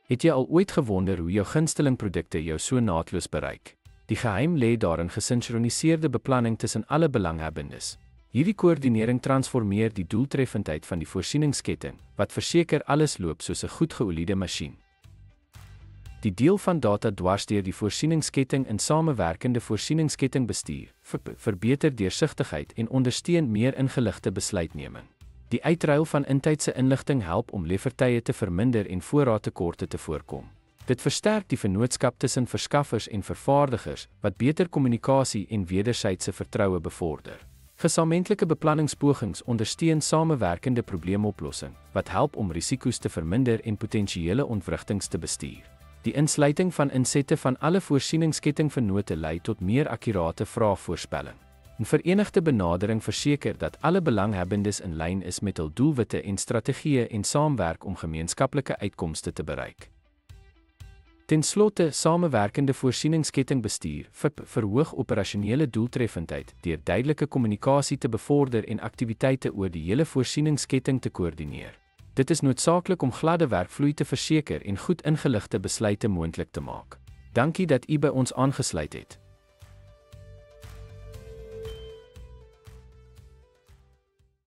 Het jy al ooit gewonder hoe jou gunsteling produkte jou so naadloos bereik? Die geheim lê daarin gesinkroniseerde beplanning tussen alle belanghebbendes. Hierdie koördinering transformeer die doeltreffendheid van die voorsieningsketting, wat verseker alles loop soos 'n goed geoliede masjien. Die deel van data dwars deur die voorsieningsketting in samewerkende voorsieningskettingbestuur verbeter deursigtigheid en ondersteun meer ingeligte besluitneming. Die uitruil van intydse inligting help om levertye te verminder en voorraadtekorte te voorkom. Dit versterk die vennootskap tussen verskaffers en vervaardigers, wat beter kommunikasie en wederwysige vertroue bevorder. Gesamentlike beplanningspogings ondersteun samewerkende probleemoplossing, wat help om risiko's te verminder en potensiële ontwrigtings te bestuur. Die insluiting van insette van alle voorsieningskettingvennote lei tot meer akkurate vraagvoorspelling. 'n Verenigde benadering verseker dat alle belanghebbendes in lyn is met hul doelwitte en strategieë en saamwerk om gemeenskaplike uitkomste te bereik. Ten slotte, samewerkende voorsieningskettingbestuur verhoog operasionele doeltreffendheid deur duidelike kommunikasie te bevorder en aktiwiteite oor die hele voorsieningsketting te koördineer. Dit is noodsaaklik om gladde werkvloei te verseker en goed ingeligte besluite moontlik te maak. Dankie dat u by ons aangesluit het.